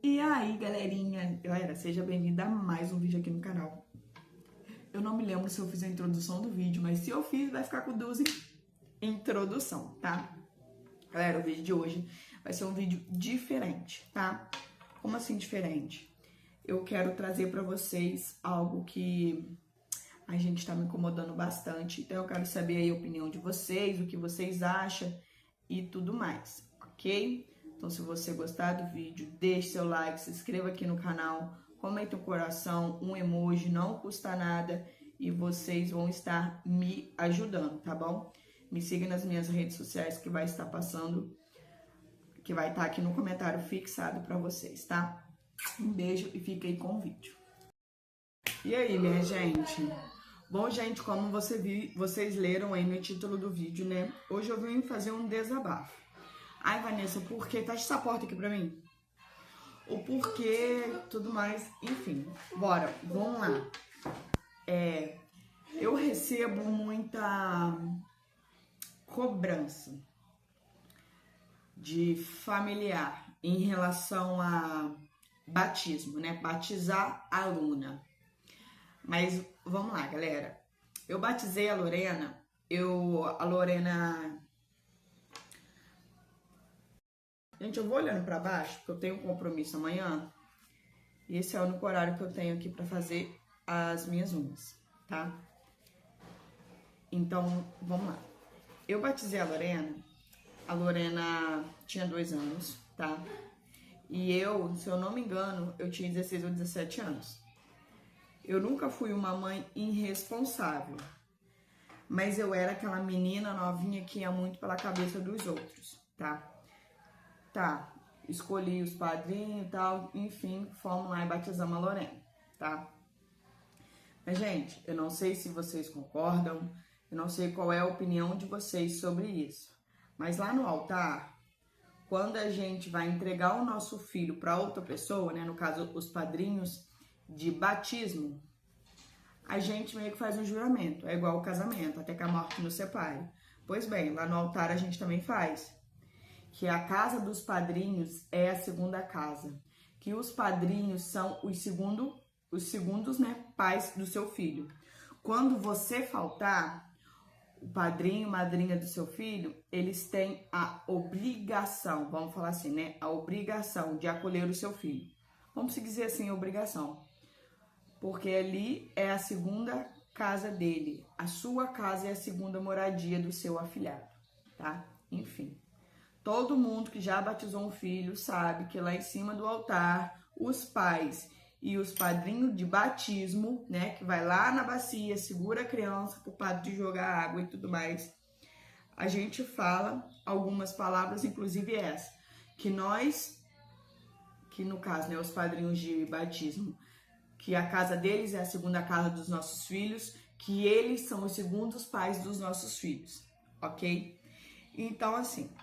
E aí, galera, seja bem-vinda a mais um vídeo aqui no canal. Eu não me lembro se eu fiz a introdução do vídeo, mas se eu fiz, vai ficar com 12 introdução, tá? Galera, o vídeo de hoje vai ser um vídeo diferente, tá? Como assim diferente? Eu quero trazer pra vocês algo que a gente tá me incomodando bastante, então eu quero saber aí a opinião de vocês, o que vocês acham e tudo mais, ok? Então, se você gostar do vídeo, deixe seu like, se inscreva aqui no canal, comente um coração, um emoji, não custa nada e vocês vão estar me ajudando, tá bom? Me siga nas minhas redes sociais que vai estar passando, que vai estar aqui no comentário fixado para vocês, tá? Um beijo e fique aí com o vídeo. E aí, minha gente? Bom, gente, como vocês leram aí no título do vídeo, né? Hoje eu vim fazer um desabafo. Ai, Vanessa, por quê? Fecha essa porta aqui pra mim. O porquê, tudo mais, enfim. Bora, vamos lá. Eu recebo muita cobrança de familiar em relação a batismo, né? Batizar a aluna. Mas vamos lá, galera. Eu batizei a Lorena, Gente, eu vou olhando pra baixo, porque eu tenho um compromisso amanhã. E esse é o único horário que eu tenho aqui pra fazer as minhas unhas, tá? Então, vamos lá. Eu batizei a Lorena tinha 2 anos, tá? E eu, se eu não me engano, eu tinha 16 ou 17 anos. Eu nunca fui uma mãe irresponsável, mas eu era aquela menina novinha que ia muito pela cabeça dos outros, tá? Tá, escolhi os padrinhos e tal, enfim, fomos lá e batizamos a Lorena, tá? Mas, gente, eu não sei se vocês concordam, eu não sei qual é a opinião de vocês sobre isso. Mas lá no altar, quando a gente vai entregar o nosso filho para outra pessoa, né, no caso, os padrinhos de batismo, a gente meio que faz um juramento, é igual ao casamento, até que a morte nos separe. Pois bem, lá no altar a gente também faz. Que a casa dos padrinhos é a segunda casa, que os padrinhos são os segundos, né, pais do seu filho. Quando você faltar, o padrinho, madrinha do seu filho, eles têm a obrigação, vamos falar assim, né, a obrigação de acolher o seu filho. Vamos dizer assim, obrigação, porque ali é a segunda casa dele, a sua casa é a segunda moradia do seu afilhado, tá? Enfim. Todo mundo que já batizou um filho sabe que lá em cima do altar, os pais e os padrinhos de batismo, né, que vai lá na bacia, segura a criança pro padre jogar água e tudo mais, a gente fala algumas palavras, inclusive essa, que no caso, né, os padrinhos de batismo, que a casa deles é a segunda casa dos nossos filhos, que eles são os segundos pais dos nossos filhos, ok? Então, assim...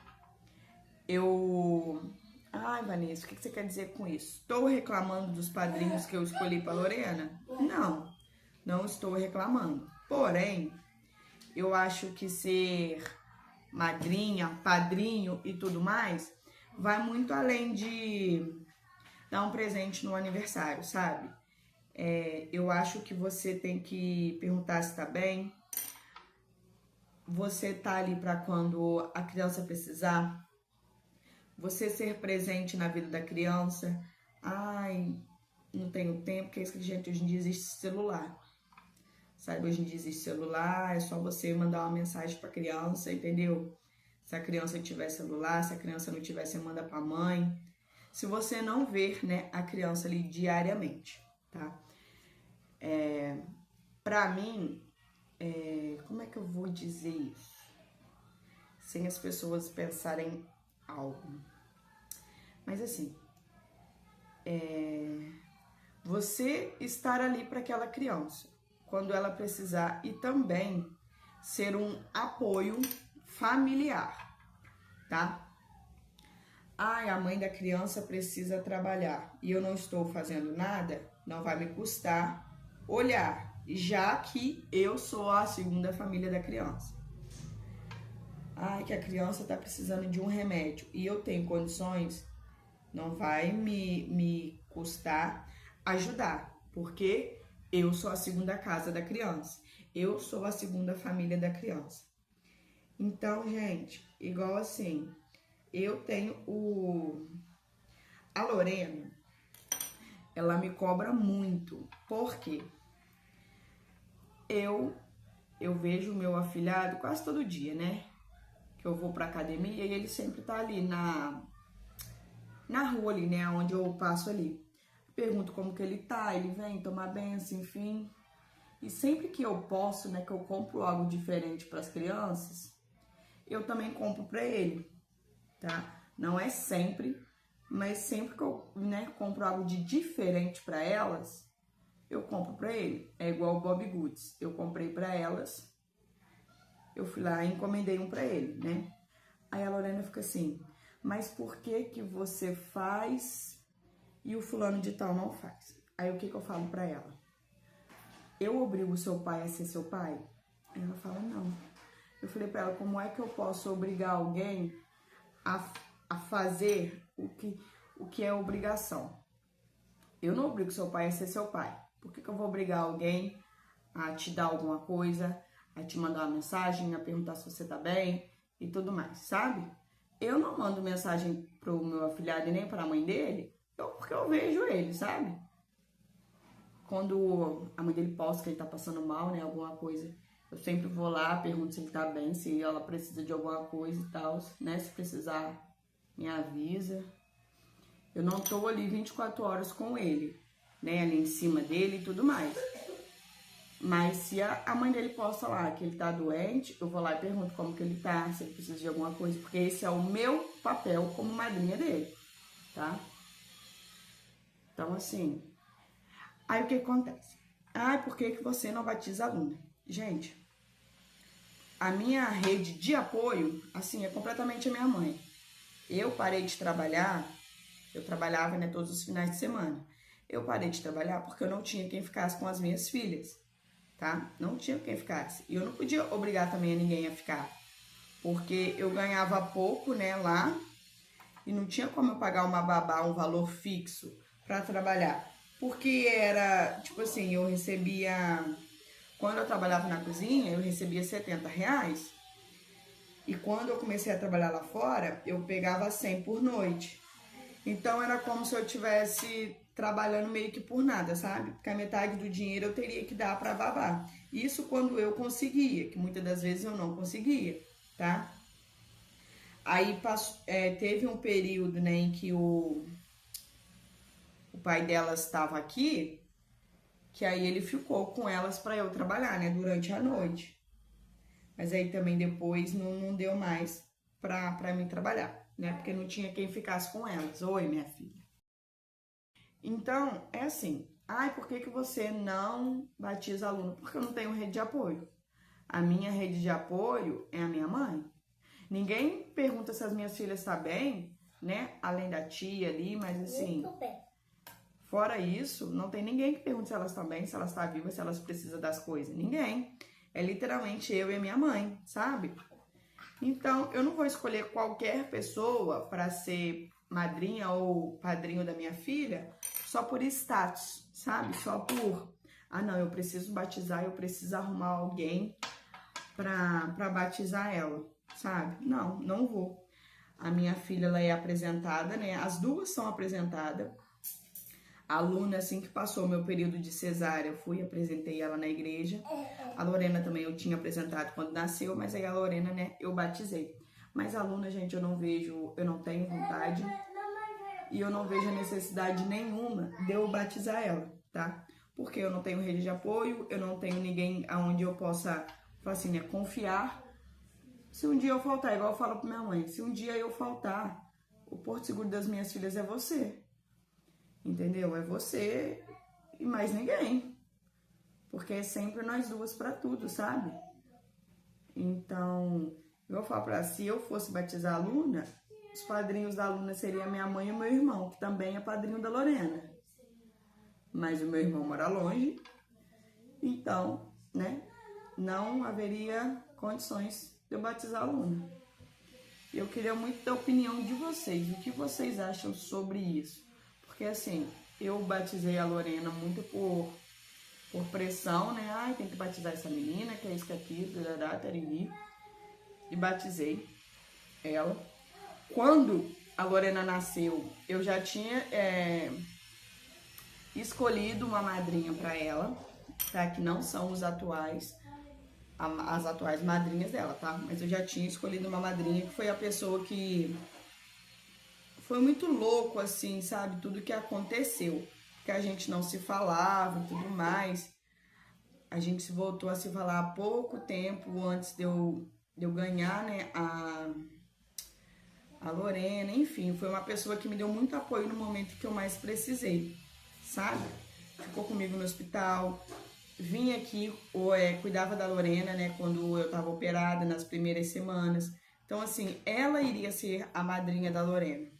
Ai, Vanessa, o que você quer dizer com isso? Estou reclamando dos padrinhos que eu escolhi para Lorena? Não, não estou reclamando. Porém, eu acho que ser madrinha, padrinho e tudo mais vai muito além de dar um presente no aniversário, sabe? Eu acho que você tem que perguntar se tá bem. Você tá ali para quando a criança precisar. Você ser presente na vida da criança. Ai, não tenho tempo, porque é isso que, gente, hoje em dia existe celular. Sabe, hoje em dia existe celular, é só você mandar uma mensagem pra criança, entendeu? Se a criança tiver celular, se a criança não tiver, você manda pra mãe. Se você não ver, né, a criança ali diariamente, tá? Pra mim, como é que eu vou dizer isso? Sem as pessoas pensarem algo. Mas assim, você estar ali para aquela criança, quando ela precisar, e também ser um apoio familiar, tá? Ai, a mãe da criança precisa trabalhar e eu não estou fazendo nada, não vai me custar olhar, já que eu sou a segunda família da criança. Ai, que a criança tá precisando de um remédio e eu tenho condições Não vai me custar ajudar, porque eu sou a segunda casa da criança. Eu sou a segunda família da criança. Então, gente, igual assim, eu tenho a Lorena, ela me cobra muito. Por quê? Eu vejo o meu afilhado quase todo dia, né? Que eu vou pra academia e ele sempre tá ali na rua ali, né? Onde eu passo ali. Pergunto como que ele tá, ele vem tomar benção, enfim. E sempre que eu posso, né, que eu compro algo diferente para as crianças, eu também compro para ele, tá? Não é sempre, mas sempre que eu, né, compro algo de diferente para elas, eu compro para ele. É igual o Bob Goods. Eu comprei para elas, eu fui lá e encomendei um para ele, né? Aí a Lorena fica assim, mas por que que você faz e o fulano de tal não faz? Aí o que que eu falo para ela? Eu obrigo o seu pai a ser seu pai? Ela fala, não. Eu falei pra ela, como é que eu posso obrigar alguém a fazer o que é obrigação? Eu não obrigo seu pai a ser seu pai. Por que eu vou obrigar alguém a te dar alguma coisa, a te mandar uma mensagem, a perguntar se você tá bem e tudo mais, sabe? Eu não mando mensagem pro meu afilhado e nem pra mãe dele, porque eu vejo ele, sabe? Quando a mãe dele posta que ele tá passando mal, né, alguma coisa, eu sempre vou lá, pergunto se ele tá bem, se ela precisa de alguma coisa e tal, né, se precisar, me avisa. Eu não tô ali 24 horas com ele, né, ali em cima dele e tudo mais. Mas se a mãe dele posta lá que ele tá doente, eu vou lá e pergunto como que ele tá, se ele precisa de alguma coisa, porque esse é o meu papel como madrinha dele, tá? Então, assim, aí o que acontece? Por que que você não batiza aluna? Gente, a minha rede de apoio, assim, é completamente a minha mãe. Eu parei de trabalhar, eu trabalhava, né, todos os finais de semana. Eu parei de trabalhar porque eu não tinha quem ficasse com as minhas filhas, tá? Não tinha quem ficasse. E eu não podia obrigar também a ninguém a ficar, porque eu ganhava pouco, né, lá, e não tinha como eu pagar uma babá um valor fixo para trabalhar. Porque era, tipo assim, eu recebia... Quando eu trabalhava na cozinha, eu recebia R$ 70. E quando eu comecei a trabalhar lá fora, eu pegava 100 por noite. Então era como se eu estivesse trabalhando meio que por nada, sabe? Porque a metade do dinheiro eu teria que dar para babá. Isso quando eu conseguia, que muitas das vezes eu não conseguia, tá? Aí teve um período, né, em que o pai delas estava aqui, que aí ele ficou com elas para eu trabalhar, né, durante a noite. Mas aí também depois não deu mais pra mim trabalhar, né, porque não tinha quem ficasse com elas. Oi, minha filha. Então, é assim, por que que você não batiza aluno? Porque eu não tenho rede de apoio. A minha rede de apoio é a minha mãe. Ninguém pergunta se as minhas filhas estão bem, né, além da tia ali, mas assim... Fora isso, não tem ninguém que pergunte se elas estão bem, se elas estão vivas, se elas precisam das coisas. Ninguém. É literalmente eu e a minha mãe, sabe? Então, eu não vou escolher qualquer pessoa para ser madrinha ou padrinho da minha filha só por status, sabe? Só por... não, eu preciso batizar, eu preciso arrumar alguém para batizar ela, sabe? Não vou. A minha filha, ela é apresentada, né? As duas são apresentadas. A aluna, assim que passou o meu período de cesárea, eu fui e apresentei ela na igreja. A Lorena também eu tinha apresentado quando nasceu, mas aí a Lorena, né, eu batizei. Mas a aluna, gente, eu não tenho vontade e eu não vejo a necessidade nenhuma de eu batizar ela, tá? Porque eu não tenho rede de apoio, eu não tenho ninguém aonde eu possa, assim, né, confiar. Se um dia eu faltar, igual eu falo pra minha mãe, se um dia eu faltar, o porto seguro das minhas filhas é você. Entendeu? É você e mais ninguém. Porque é sempre nós duas pra tudo, sabe? Então, eu vou falar pra ela, se eu fosse batizar a Luna, os padrinhos da Luna seriam a minha mãe e o meu irmão, que também é padrinho da Lorena. Mas o meu irmão mora longe, então, né, não haveria condições de eu batizar a Luna. Eu queria muito da opinião de vocês. O que vocês acham sobre isso? Porque assim, eu batizei a Lorena muito por pressão, né? Ai, tem que batizar essa menina, que é isso, que é aquilo, tariri. E batizei ela. Quando a Lorena nasceu, eu já tinha escolhido uma madrinha para ela, tá? Que não são os atuais, as atuais madrinhas dela, tá? Mas eu já tinha escolhido uma madrinha que foi a pessoa que foi muito louco, assim, sabe? Tudo que aconteceu, que a gente não se falava e tudo mais. A gente se voltou a se falar há pouco tempo antes de eu ganhar, né, a Lorena, enfim, foi uma pessoa que me deu muito apoio no momento que eu mais precisei, sabe? Ficou comigo no hospital, vim aqui, cuidava da Lorena, né, quando eu tava operada nas primeiras semanas. Então, assim, ela iria ser a madrinha da Lorena.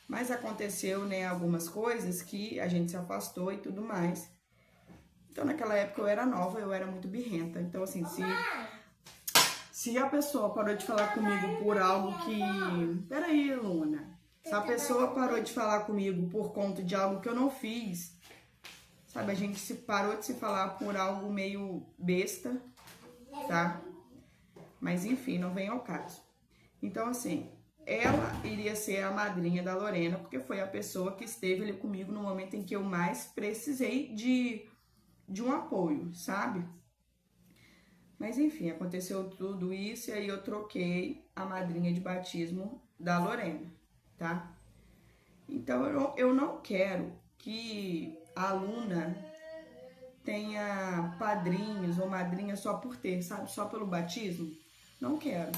Mas aconteceu, né, algumas coisas que a gente se afastou e tudo mais. Então, naquela época eu era nova, eu era muito birrenta. Então, assim, se a pessoa parou de falar comigo por algo que... Peraí, Luna. Se a pessoa parou de falar comigo por conta de algo que eu não fiz, sabe? A gente parou de se falar por algo meio besta, tá? Mas, enfim, não vem ao caso. Então, assim, ela iria ser a madrinha da Lorena, porque foi a pessoa que esteve ali comigo no momento em que eu mais precisei de um apoio, sabe? Mas enfim, aconteceu tudo isso e aí eu troquei a madrinha de batismo da Lorena, tá? Então eu não quero que a aluna tenha padrinhos ou madrinha só por ter, sabe? Só pelo batismo. Não quero.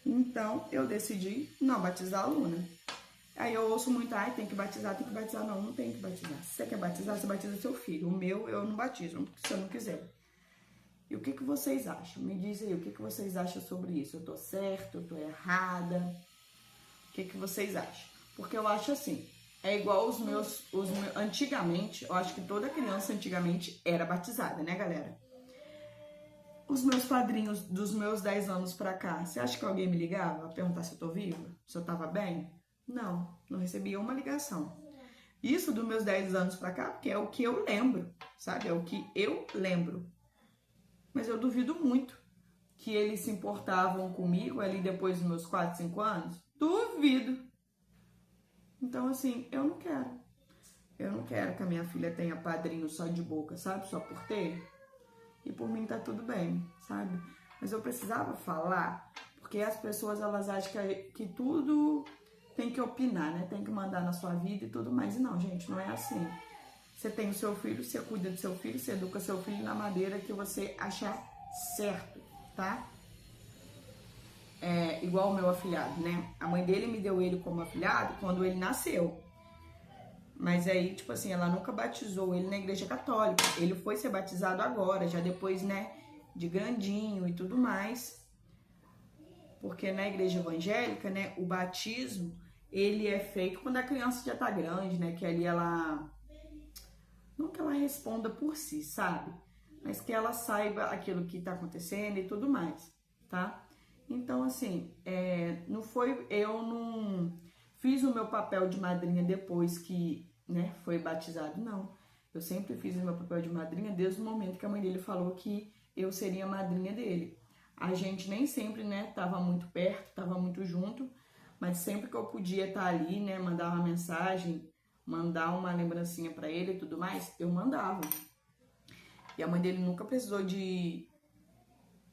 Então eu decidi não batizar a aluna. Aí eu ouço muito, ai, tem que batizar, tem que batizar. Não, não tem que batizar. Se você quer batizar, você batiza seu filho. O meu, eu não batizo, se eu não quiser. E o que vocês acham? Me diz aí, o que vocês acham sobre isso? Eu tô certa, eu tô errada? O que vocês acham? Porque eu acho assim, é igual os meus... Antigamente, eu acho que toda criança antigamente era batizada, né, galera? Os meus padrinhos dos meus 10 anos pra cá, você acha que alguém me ligava a perguntar se eu tô viva? Se eu tava bem? Não, não recebia uma ligação. Isso dos meus 10 anos pra cá, porque é o que eu lembro, sabe? É o que eu lembro. Mas eu duvido muito que eles se importavam comigo ali depois dos meus 4, 5 anos. Duvido. Então, assim, eu não quero. Eu não quero que a minha filha tenha padrinho só de boca, sabe? Só por ter. E por mim tá tudo bem, sabe? Mas eu precisava falar, porque as pessoas, elas acham que tudo tem que opinar, né? Tem que mandar na sua vida e tudo mais. E não, gente, não é assim. Você tem o seu filho, você cuida do seu filho, você educa seu filho na maneira que você achar certo, tá? É igual o meu afilhado, né? A mãe dele me deu ele como afilhado quando ele nasceu. Mas aí, tipo assim, ela nunca batizou ele na igreja católica. Ele foi ser batizado agora, já depois, né, de grandinho e tudo mais. Porque na igreja evangélica, né, o batismo, ele é feito quando a criança já tá grande, né? Que ali ela... Não que ela responda por si, sabe? Mas que ela saiba aquilo que tá acontecendo e tudo mais, tá? Então, assim, eu não fiz o meu papel de madrinha depois que, né, foi batizado, não. Eu sempre fiz o meu papel de madrinha desde o momento que a mãe dele falou que eu seria a madrinha dele. A gente nem sempre, né, tava muito perto, tava muito junto, mas sempre que eu podia estar ali, né, mandar uma mensagem, mandar uma lembrancinha pra ele e tudo mais, eu mandava. E a mãe dele nunca precisou de,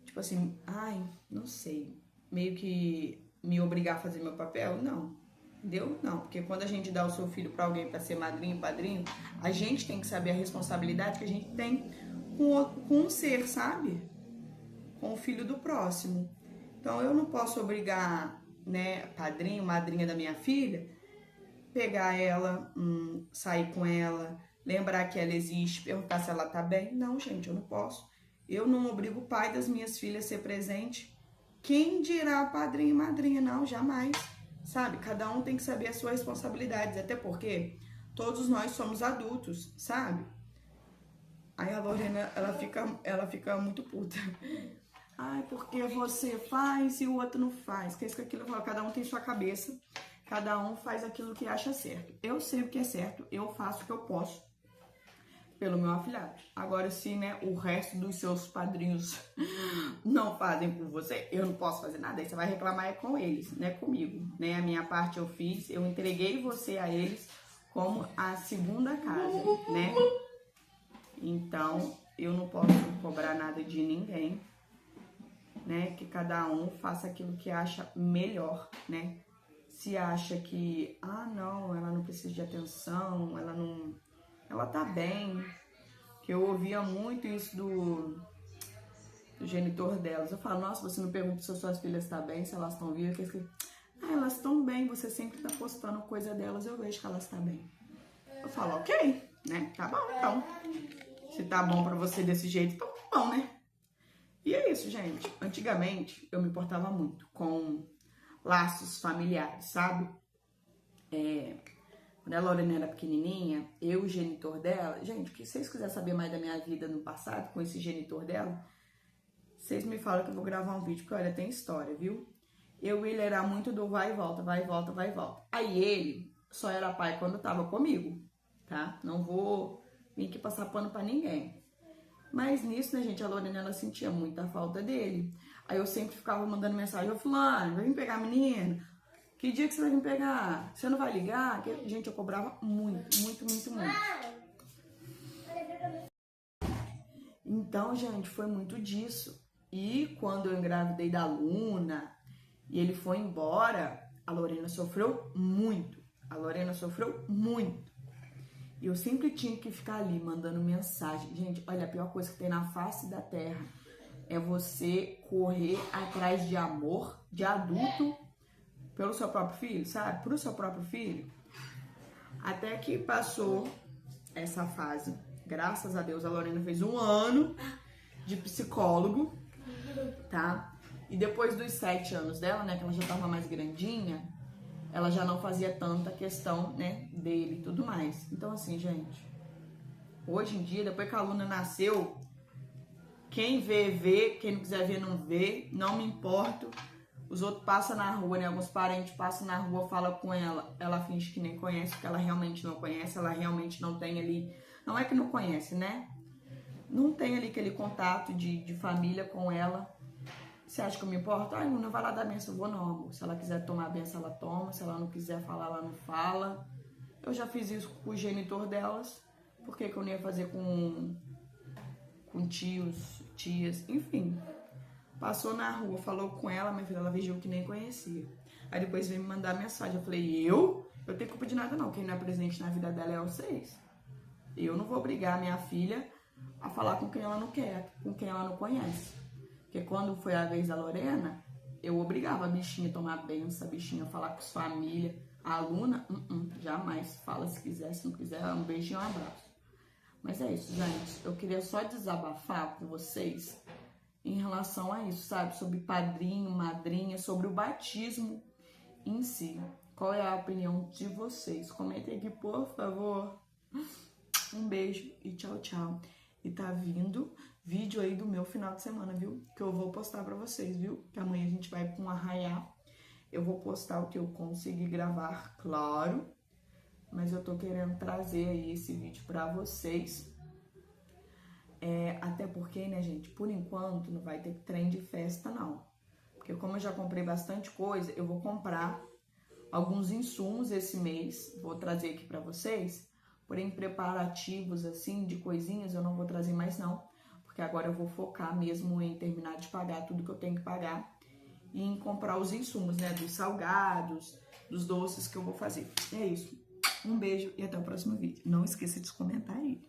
tipo assim, ai, não sei, meio que me obrigar a fazer meu papel, não. Entendeu? Não, porque quando a gente dá o seu filho pra alguém pra ser madrinho, padrinho, a gente tem que saber a responsabilidade que a gente tem com um ser, sabe? Com o filho do próximo. Então eu não posso obrigar, né, padrinho, madrinha da minha filha, pegar ela, sair com ela, lembrar que ela existe, perguntar se ela tá bem. Não, gente, eu não posso. Eu não obrigo o pai das minhas filhas a ser presente. Quem dirá padrinho e madrinha? Não, jamais. Sabe? Cada um tem que saber as suas responsabilidades, até porque todos nós somos adultos, sabe? Aí a Lorena, ela fica muito puta. ai, porque você faz e o outro não faz, que isso, que aquilo. Eu falo, cada um tem sua cabeça, cada um faz aquilo que acha certo. Eu sei o que é certo, eu faço o que eu posso pelo meu afilhado. Agora, se, né, o resto dos seus padrinhos não fazem por você, eu não posso fazer nada. Aí você vai reclamar é com eles, não é comigo, né? A minha parte eu fiz, eu entreguei você a eles como a segunda casa, né? Então, eu não posso cobrar nada de ninguém, né? Que cada um faça aquilo que acha melhor, né? Se acha que, ah, não, ela não precisa de atenção, ela tá bem. Que eu ouvia muito isso do genitor delas. Eu falo, nossa, você não pergunta se suas filhas estão bem, se elas estão vivas. Ah, elas estão bem, você sempre tá postando coisa delas, eu vejo que elas estão bem. Eu falo, ok, né? Tá bom, então. Se tá bom pra você desse jeito, então tá bom, né? E é isso, gente. Antigamente, eu me importava muito com laços familiares, sabe? Quando a Lorena era pequenininha, eu, o genitor dela... Gente, se vocês quiserem saber mais da minha vida no passado, com esse genitor dela, vocês me falam que eu vou gravar um vídeo, porque, olha, tem história, viu? Eu e ele era muito do vai e volta, vai e volta, vai e volta. Aí ele só era pai quando tava comigo, tá? Não vou vir aqui passar pano pra ninguém. Mas nisso, né, gente, a Lorena, ela sentia muita falta dele. Aí eu sempre ficava mandando mensagem, ô fulano, vai vir pegar a menina? Que dia que você vai vir pegar? Você não vai ligar? Gente, eu cobrava muito, muito, muito, muito. Então, gente, foi muito disso. E quando eu engravidei da Luna e ele foi embora, a Lorena sofreu muito. A Lorena sofreu muito. E eu sempre tinha que ficar ali mandando mensagem. Gente, olha, a pior coisa que tem na face da terra é você correr atrás de amor, de adulto, pelo seu próprio filho, sabe? Pro seu próprio filho. Até que passou essa fase. Graças a Deus, a Lorena fez 1 ano de psicólogo, tá? E depois dos 7 anos dela, né, que ela já tava mais grandinha, ela já não fazia tanta questão, né, dele e tudo mais. Então, assim, gente, hoje em dia, depois que a Luna nasceu, quem vê, vê, quem não quiser ver, não vê, não me importo. Os outros passam na rua, né? Alguns parentes passam na rua, falam com ela. Ela finge que nem conhece, porque ela realmente não conhece. Ela realmente não tem ali... Não é que não conhece, né? Não tem ali aquele contato de família com ela. Você acha que eu me importo? Ai, não vai lá dar benção. Eu vou não, amor. Se ela quiser tomar a benção, ela toma. Se ela não quiser falar, ela não fala. Eu já fiz isso com o genitor delas. Por que que eu não ia fazer com tios, tias? Enfim... Passou na rua, falou com ela, minha filha, ela vigiu que nem conhecia. Aí depois veio me mandar mensagem. Eu falei, eu tenho culpa de nada não. Quem não é presente na vida dela é vocês. Eu não vou obrigar a minha filha a falar com quem ela não quer, com quem ela não conhece. Porque quando foi a vez da Lorena, eu obrigava a bichinha a tomar benção, a bichinha a falar com sua família. A aluna, jamais. Fala se quiser, se não quiser, um beijinho, um abraço. Mas é isso, gente. Eu queria só desabafar com vocês em relação a isso, sabe? Sobre padrinho, madrinha, sobre o batismo em si. Qual é a opinião de vocês? Comentem aqui, por favor. Um beijo e tchau, tchau. E tá vindo vídeo aí do meu final de semana, viu? Que eu vou postar pra vocês, viu? Que amanhã a gente vai com um arraiá. Eu vou postar o que eu consegui gravar, claro. Mas eu tô querendo trazer aí esse vídeo pra vocês. Até porque, né, gente, por enquanto não vai ter trem de festa, não. Porque como eu já comprei bastante coisa, eu vou comprar alguns insumos esse mês. Vou trazer aqui pra vocês. Porém, preparativos, assim, de coisinhas, eu não vou trazer mais, não. Porque agora eu vou focar mesmo em terminar de pagar tudo que eu tenho que pagar. E em comprar os insumos, né, dos salgados, dos doces que eu vou fazer. É isso. Um beijo e até o próximo vídeo. Não esqueça de comentar aí.